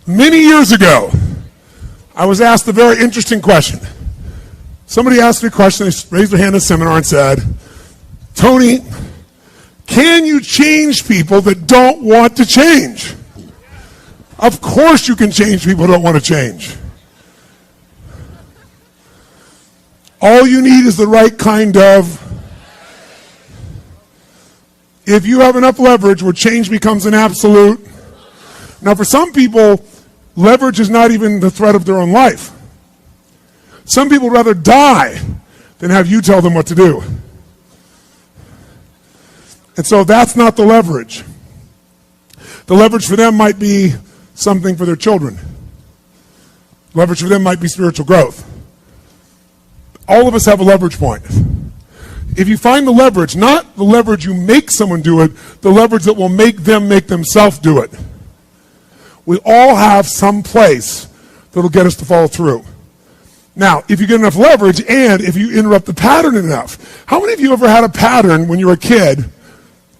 Many years ago, I was asked a very interesting question. Somebody asked me a question, they raised their hand in a seminar and said, Tony, can you change people that don't want to change? Of course you can change people who don't want to change. All you need is the right kind of. If you have enough leverage where change becomes an absolute. Now for some people, leverage is not even the threat of their own life. Some people rather die than have you tell them what to do. And so that's not the leverage. The leverage for them might be something for their children. Leverage for them might be spiritual growth. All of us have a leverage point. If you find the leverage, not the leverage you make someone do it, the leverage that will make them make themselves do it. We all have some place that'll get us to follow through. Now, if you get enough leverage and if you interrupt the pattern enough, how many of you ever had a pattern when you were a kid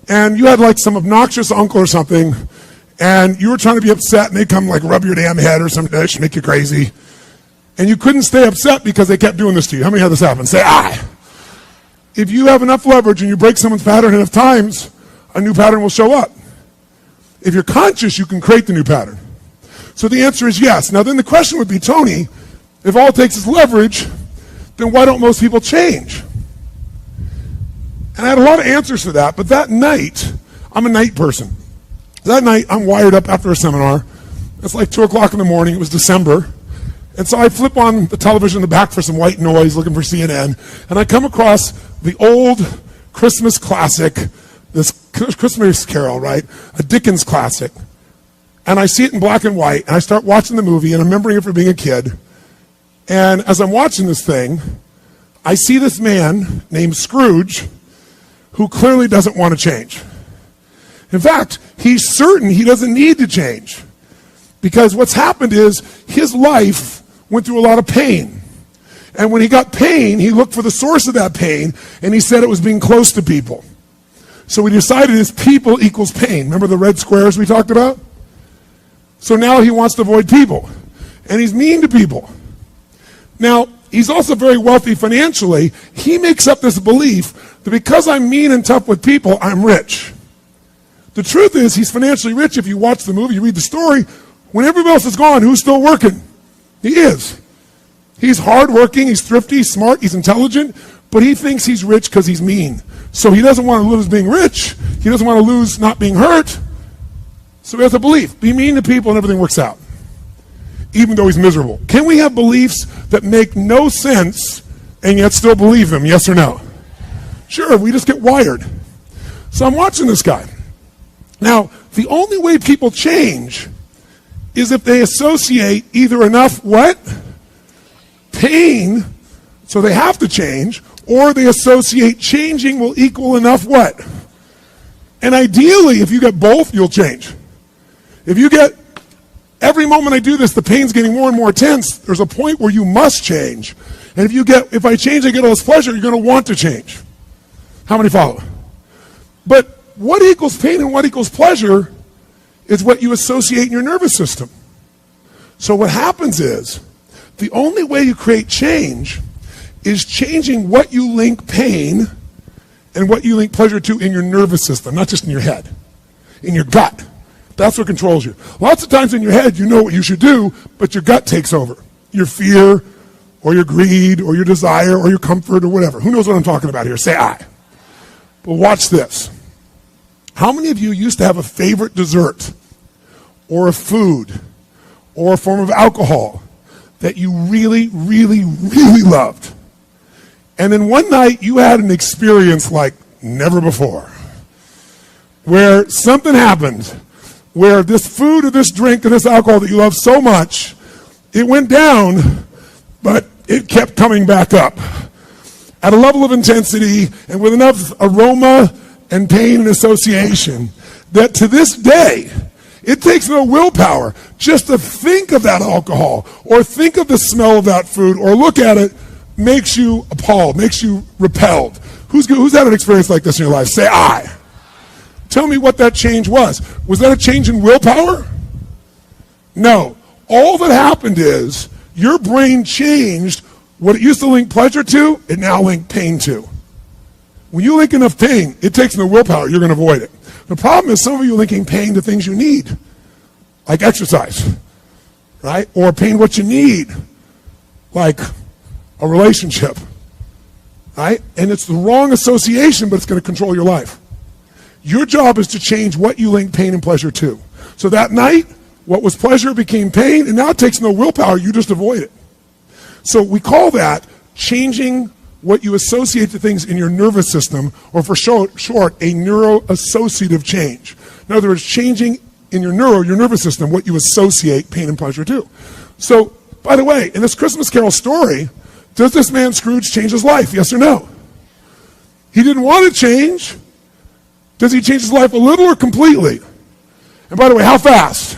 and you had like some obnoxious uncle or something and you were trying to be upset and they'd come like rub your damn head or some dish, make you crazy, and you couldn't stay upset because they kept doing this to you? How many had this happen? Say, aye. If you have enough leverage and you break someone's pattern enough times, a new pattern will show up. If you're conscious, you can create the new pattern. So the answer is yes. Now then the question would be, Tony, if all it takes is leverage, then why don't most people change? And I had a lot of answers for that, but that night, I'm a night person. That night, I'm wired up after a seminar. It's like 2 o'clock in the morning, it was December. And so I flip on the television in the back for some white noise, looking for CNN, and I come across the old Christmas classic, this Christmas Carol, right? A Dickens classic. And I see it in black and white, and I start watching the movie, and I'm remembering it from being a kid. And as I'm watching this thing, I see this man named Scrooge who clearly doesn't want to change. In fact, he's certain he doesn't need to change because what's happened is his life went through a lot of pain. And when he got pain, he looked for the source of that pain, and he said it was being close to people. So he decided his people equals pain. Remember the red squares we talked about? So now he wants to avoid people, and he's mean to people. Now, he's also very wealthy financially. He makes up this belief that because I'm mean and tough with people, I'm rich. The truth is, he's financially rich. If you watch the movie, you read the story, when everybody else is gone, who's still working? He is. He's hardworking, he's thrifty, he's smart, he's intelligent, but he thinks he's rich because he's mean. So he doesn't want to lose being rich. He doesn't want to lose not being hurt. So he has a belief. Be mean to people and everything works out, even though he's miserable. Can we have beliefs that make no sense and yet still believe them? Yes or no? Sure, we just get wired. So I'm watching this guy. Now, the only way people change is if they associate either enough what? Pain, so they have to change, or they associate changing will equal enough what? And ideally, if you get both, you'll change. If you get, every moment I do this, the pain's getting more and more intense, there's a point where you must change. And if I change, I get all this pleasure, you're going to want to change. How many follow? But what equals pain and what equals pleasure is what you associate in your nervous system. So what happens is, the only way you create change is changing what you link pain and what you link pleasure to in your nervous system, not just in your head, in your gut. That's what controls you. Lots of times in your head, you know what you should do, but your gut takes over. Your fear, or your greed, or your desire, or your comfort, or whatever. Who knows what I'm talking about here? Say aye. But watch this. How many of you used to have a favorite dessert, or a food, or a form of alcohol that you really, really, really loved? And then one night you had an experience like never before, where something happened, where this food or this drink or this alcohol that you love so much, it went down, but it kept coming back up at a level of intensity and with enough aroma and pain and association that to this day, it takes no willpower just to think of that alcohol or think of the smell of that food or look at it makes you appalled, makes you repelled. Who's had an experience like this in your life? Say aye. Tell me what that change was. Was that a change in willpower? No. All that happened is your brain changed what it used to link pleasure to, it now links pain to. When you link enough pain, it takes no willpower, you're going to avoid it. The problem is some of you are linking pain to things you need, like exercise, right? Or pain what you need, like a relationship, right? And it's the wrong association, but it's going to control your life. Your job is to change what you link pain and pleasure to. So that night, what was pleasure became pain, and now it takes no willpower, you just avoid it. So we call that changing what you associate to things in your nervous system, or for short, a neuroassociative change. In other words, changing in your nervous system, what you associate pain and pleasure to. So, by the way, in this Christmas Carol story, does this man Scrooge change his life? Yes or no? He didn't want to change. Does he change his life a little or completely? And by the way, how fast?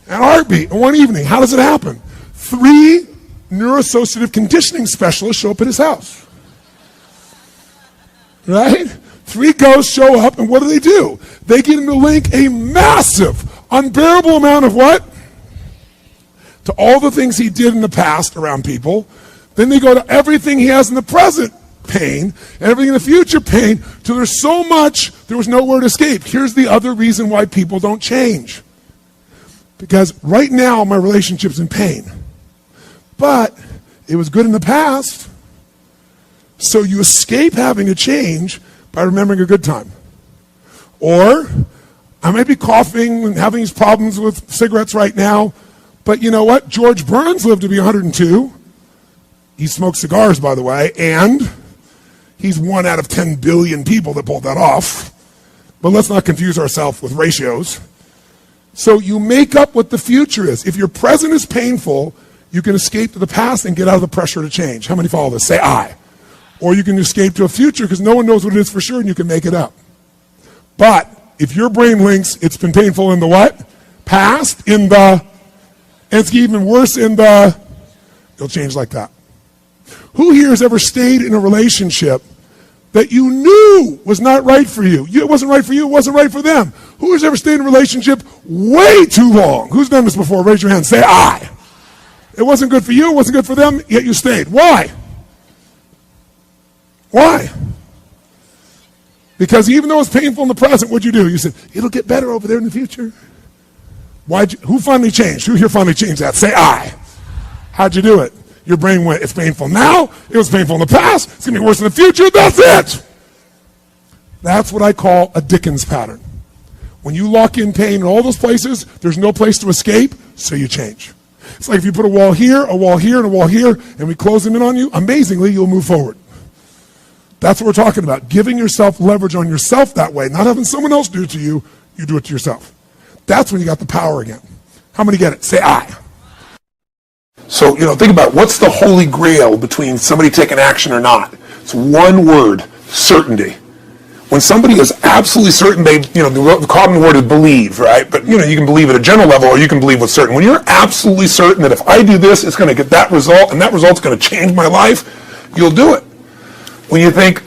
An heartbeat in one evening. How does it happen? 3 neuroassociative conditioning specialists show up at his house. Right? 3 ghosts show up, and what do? They get him to link a massive, unbearable amount of what? To all the things he did in the past around people. Then they go to everything he has in the present, pain, and everything in the future, pain, till there's so much, there was nowhere to escape. Here's the other reason why people don't change. Because right now, my relationship's in pain. But it was good in the past. So you escape having to change by remembering a good time. Or, I might be coughing and having these problems with cigarettes right now, but you know what? George Burns lived to be 102. He smoked cigars, by the way, and he's 1 out of 10 billion people that pulled that off. But let's not confuse ourselves with ratios. So you make up what the future is. If your present is painful, you can escape to the past and get out of the pressure to change. How many follow this? Say I. Or you can escape to a future because no one knows what it is for sure and you can make it up. But if your brain links, it's been painful in the what? Past, in the, and it's even worse in the, you'll change like that. Who here has ever stayed in a relationship that you knew was not right for you? It wasn't right for you, it wasn't right for them. Who has ever stayed in a relationship way too long? Who's done this before? Raise your hand. Say I. It wasn't good for you, it wasn't good for them, yet you stayed. Why? Why? Because even though it's painful in the present, what'd you do? You said, it'll get better over there in the future. Who finally changed? Who here finally changed that? Say I. How'd you do it? Your brain went, it's painful now, it was painful in the past, it's going to be worse in the future, that's it. That's what I call a Dickens pattern. When you lock in pain in all those places, there's no place to escape, so you change. It's like if you put a wall here, and a wall here, and we close them in on you, amazingly, you'll move forward. That's what we're talking about. Giving yourself leverage on yourself that way, not having someone else do it to you, you do it to yourself. That's when you got the power again. How many get it? Say I. So, think about what's the holy grail between somebody taking action or not. It's one word, certainty. When somebody is absolutely certain, the common word is believe, right? But, you can believe at a general level or you can believe what's certain. When you're absolutely certain that if I do this, it's going to get that result and that result's going to change my life, you'll do it. When you think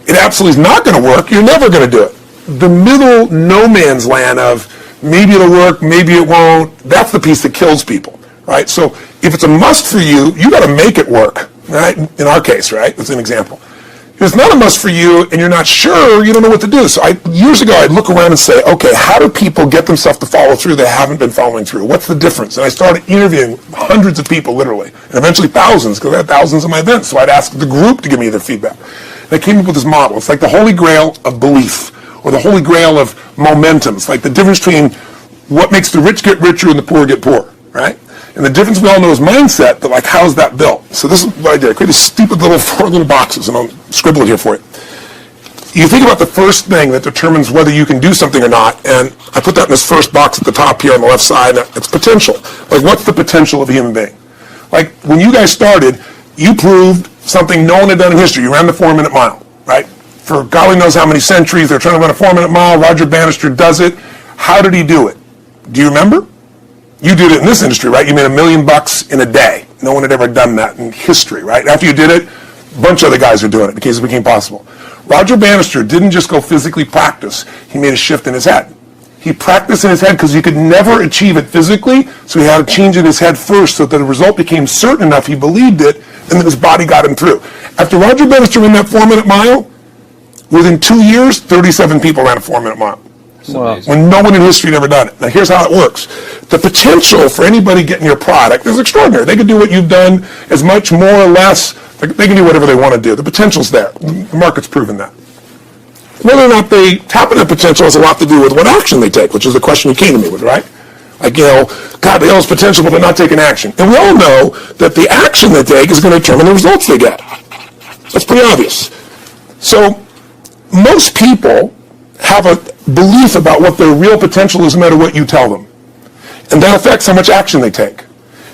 it absolutely is not going to work, you're never going to do it. The middle no man's land of maybe it'll work, maybe it won't, that's the piece that kills people, right? So if it's a must for you, you got to make it work, right? In our case, right? That's an example. If it's not a must for you and you're not sure, you don't know what to do. So years ago, I'd look around and say, okay, how do people get themselves to follow through that haven't been following through? What's the difference? And I started interviewing hundreds of people, literally, and eventually thousands, because I had thousands of my events. So I'd ask the group to give me their feedback. And I came up with this model. It's like the holy grail of belief, or the holy grail of momentum. It's like the difference between what makes the rich get richer and the poor get poor, right? And the difference we all know is mindset, but how's that built? So this is what I did. I created stupid 4 little boxes, and I'll scribble it here for you. You think about the first thing that determines whether you can do something or not, and I put that in this first box at the top here on the left side. It's potential. What's the potential of a human being? When you guys started, you proved something no one had done in history. You ran the 4-minute mile, right? For golly knows how many centuries, they're trying to run a 4-minute mile. Roger Bannister does it. How did he do it? Do you remember? You did it in this industry, right? You made $1 million in a day. No one had ever done that in history, right? After you did it, a bunch of other guys are doing it in case it became possible. Roger Bannister didn't just go physically practice. He made a shift in his head. He practiced in his head because he could never achieve it physically, so he had to change in his head first so that the result became certain enough he believed it, and then his body got him through. After Roger Bannister ran that 4-minute mile, within 2 years, 37 people ran a 4-minute mile. Wow. When no one in history had ever done it. Now here's how it works. The potential for anybody getting your product is extraordinary. They can do what you've done as much, more or less. They can do whatever they want to do. The potential's there. The market's proven that. Whether or not they tap into that potential has a lot to do with what action they take, which is the question you came to me with, right? Like, God, they all have potential, but they're not taking action. And we all know that the action they take is going to determine the results they get. That's pretty obvious. So most people have a belief about what their real potential is no matter what you tell them. And that affects how much action they take.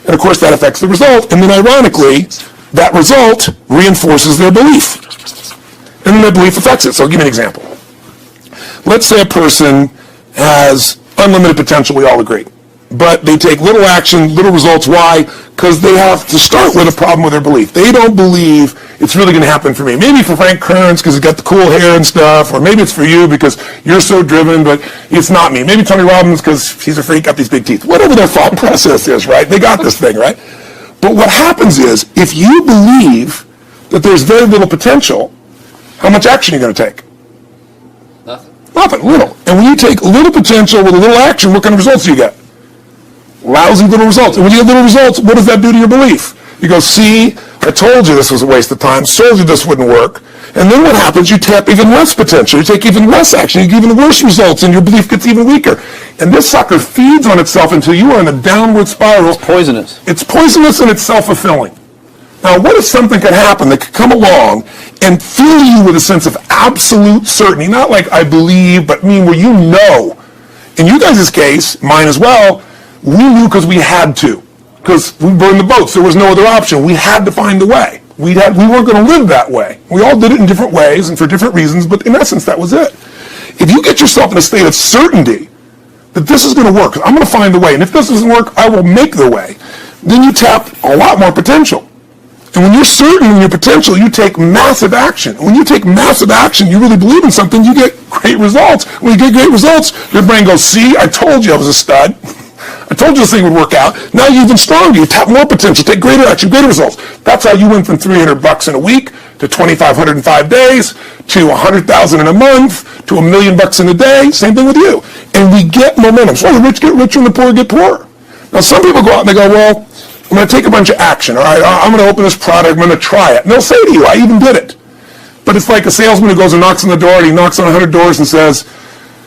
And of course that affects the result. And then ironically, that result reinforces their belief. And then their belief affects it. So I'll give you an example. Let's say a person has unlimited potential, we all agree. But they take little action, little results. Why? Because they have to start with a problem with their belief. They don't believe it's really going to happen for me. Maybe for Frank Kearns because he's got the cool hair and stuff, or maybe it's for you because you're so driven, but it's not me. Maybe Tony Robbins because he's a freak, got these big teeth. Whatever their thought process is, right? They got this thing, right? But what happens is, if you believe that there's very little potential, how much action are you going to take? Nothing, little. And when you take little potential with a little action, what kind of results do you get? Lousy little results. And when you get little results, what does that do to your belief? You go, see, I told you this was a waste of time, told you this wouldn't work. And then what happens? You tap even less potential. You take even less action. You get even worse results, and your belief gets even weaker. And this sucker feeds on itself until you are in a downward spiral. It's poisonous. It's poisonous and it's self-fulfilling. Now, what if something could happen that could come along and fill you with a sense of absolute certainty? Not like I believe, but where you know. In you guys' case, mine as well, we knew because we had to. Because we burned the boats. There was no other option. We had to find a way. We weren't going to live that way. We all did it in different ways and for different reasons, but in essence, that was it. If you get yourself in a state of certainty that this is going to work, I'm going to find the way, and if this doesn't work, I will make the way, then you tap a lot more potential. And when you're certain in your potential, you take massive action. When you take massive action, you really believe in something, you get great results. When you get great results, your brain goes, see, I told you I was a stud. I told you this thing would work out. Now you're even stronger. You tap more potential, take greater action, greater results. That's how you went from $300 in a week to $2,500 in 5 days to $100,000 in a month to $1 million in a day. Same thing with you. And we get momentum. So the rich get richer and the poor get poorer. Now some people go out and they go, well, I'm going to take a bunch of action. All right, I'm going to open this product. I'm going to try it. And they'll say to you, I even did it. But it's like a salesman who goes and knocks on the door, and he knocks on 100 doors and says,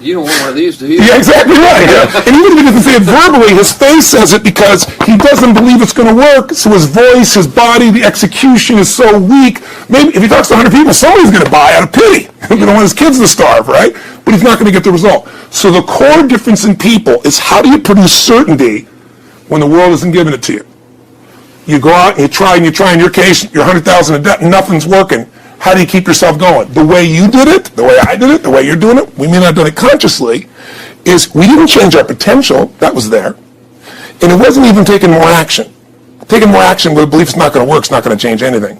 you don't want one of these, do you? Yeah, exactly right. Yeah. And even if he doesn't say it verbally, his face says it because he doesn't believe it's going to work. So his voice, his body, the execution is so weak. Maybe if he talks to 100 people, somebody's going to buy out of pity. They don't want his kids to starve, right? But he's not going to get the result. So the core difference in people is how do you produce certainty when the world isn't giving it to you? You go out and you try. In your case, you're $100,000 in debt and nothing's working. How do you keep yourself going? The way you did it, the way I did it, the way you're doing it, we may not have done it consciously, is we didn't change our potential. That was there. And it wasn't even taking more action. Taking more action with a belief it's not going to work, it's not going to change anything.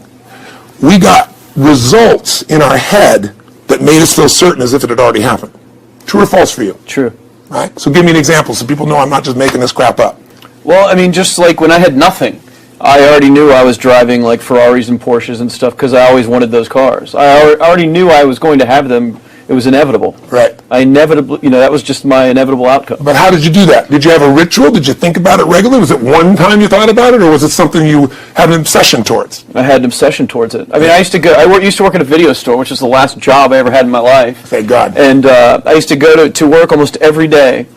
We got results in our head that made us feel certain as if it had already happened. True or false for you? True. Right? So give me an example so people know I'm not just making this crap up. Well, I mean, just like when I had nothing, I already knew I was driving like Ferraris and Porsches and stuff because I always wanted those cars. I already knew I was going to have them. It was inevitable. Right. That was just my inevitable outcome. But how did you do that? Did you have a ritual? Did you think about it regularly? Was it one time you thought about it, or was it something you had an obsession towards? I had an obsession towards it. I mean, I used to work at a video store, which is the last job I ever had in my life. Thank God. And I used to go to work almost every day,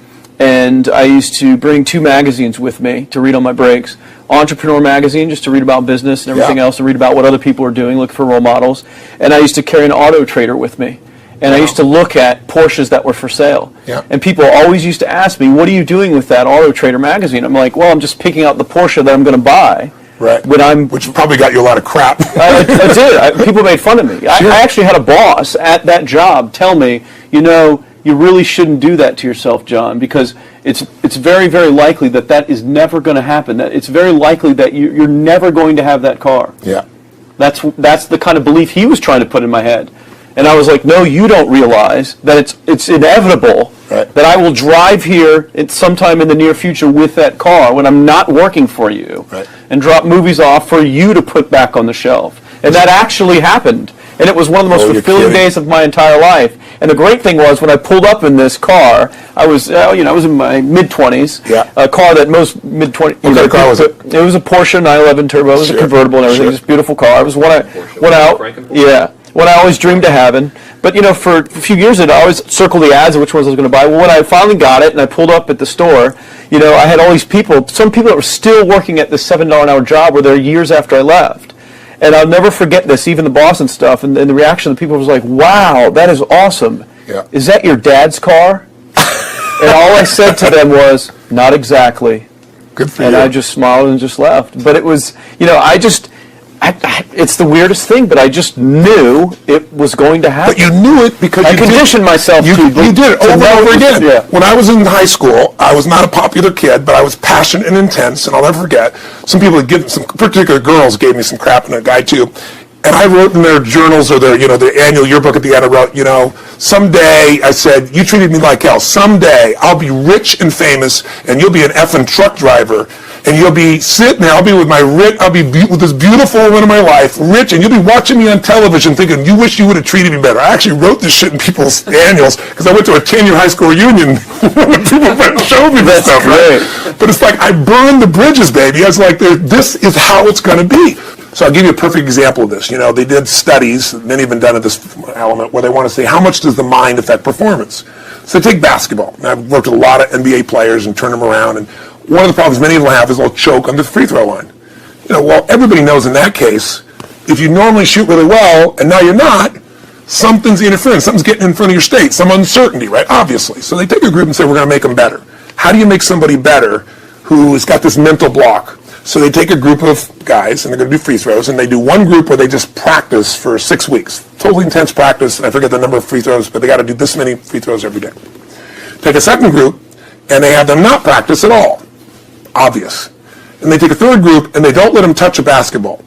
and I used to bring 2 magazines with me to read on my breaks. Entrepreneur magazine, just to read about business and everything else, to read about what other people are doing, look for role models. And I used to carry an auto trader with me. And I used to look at Porsches that were for sale. Yeah. And people always used to ask me, what are you doing with that Auto Trader magazine? I'm like, well, I'm just picking out the Porsche that I'm going to buy. Right. Which probably got you a lot of crap. I did. People made fun of me. Sure. I actually had a boss at that job tell me, you really shouldn't do that to yourself, John, because it's very, very likely that is never going to happen. That it's very likely that you're never going to have that car. Yeah. That's the kind of belief he was trying to put in my head. And I was like, no, you don't realize that it's inevitable Right. that I will drive here sometime in the near future with that car when I'm not working for you, Right. and drop movies off for you to put back on the shelf. And that actually happened. And it was one of the most Oh, you're fulfilling kidding. days of my entire life. And the great thing was, when I pulled up in this car, I was, I was in my mid-20s. Yeah. A car that most mid-20s. What kind of car was it? It was a Porsche 911 Turbo. It was Sure. a convertible and everything. Sure. Just a beautiful car. It was what I always dreamed of having. But for a few years, I'd always circle the ads of which ones I was going to buy. Well, when I finally got it and I pulled up at the store, I had all these people. Some people that were still working at this $7 an hour job were there years after I left. And I'll never forget this, even the boss and stuff, and the reaction of the people was like, wow, that is awesome. Yeah. Is that your dad's car? And all I said to them was, not exactly. Good for And you. I just smiled and just left. But it was, it's the weirdest thing, but I just knew it was going to happen. But you knew it because I you conditioned myself you, to. you did it to over and know over it was- again. Yeah. When I was in high school, I was not a popular kid, but I was passionate and intense, and I'll never forget. Some people had given, some particular girls gave me some crap, and a guy too. And I wrote in their journals or their annual yearbook at the end, I wrote, someday, I said, you treated me like hell. Someday I'll be rich and famous, and you'll be an effing truck driver. And you'll be sitting there, I'll be with with this beautiful woman of my life, rich, and you'll be watching me on television thinking, you wish you would have treated me better. I actually wrote this shit in people's annuals because I went to a 10-year high school reunion when people went and showed me this stuff. great. Right? But it's like, I burned the bridges, baby. I was like, this is how it's going to be. So I'll give you a perfect example of this. They did studies, many have been done at this element, where they want to say, how much does the mind affect performance? So take basketball. And I've worked with a lot of NBA players and turned them around, and one of the problems many of them have is they'll choke on the free throw line. Well, everybody knows in that case, if you normally shoot really well, and now you're not, something's interfering, something's getting in front of your state, some uncertainty, right? Obviously. So they take a group and say, we're going to make them better. How do you make somebody better who has got this mental block? So they take a group of guys, and they're going to do free throws, and they do one group where they just practice for 6 weeks. Totally intense practice, and I forget the number of free throws, but they got to do this many free throws every day. Take a second group, and they have them not practice at all. Obvious. And they take a third group, and they don't let them touch a basketball.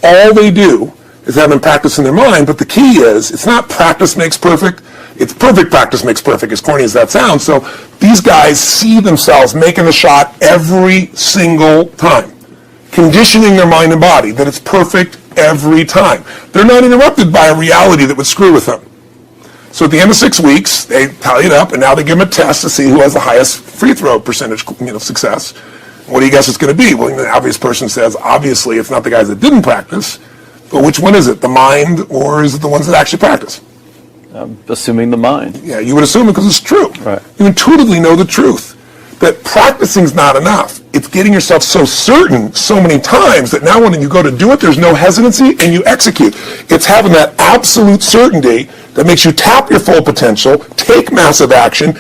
All they do is have them practice in their mind, but the key is, it's not practice makes perfect, it's perfect practice makes perfect, as corny as that sounds. So these guys see themselves making the shot every single time, conditioning their mind and body that it's perfect every time. They're not interrupted by a reality that would screw with them. So at the end of 6 weeks, they tally it up, and now they give them a test to see who has the highest free throw percentage, success. What do you guess it's going to be? Well, the obvious person says, obviously, it's not the guys that didn't practice, but which one is it, the mind, or is it the ones that actually practice? Assuming the mind. Yeah, you would assume it because it's true. Right. You intuitively know the truth. That practicing's not enough. It's getting yourself so certain so many times that now when you go to do it, there's no hesitancy and you execute. It's having that absolute certainty that makes you tap your full potential, take massive action,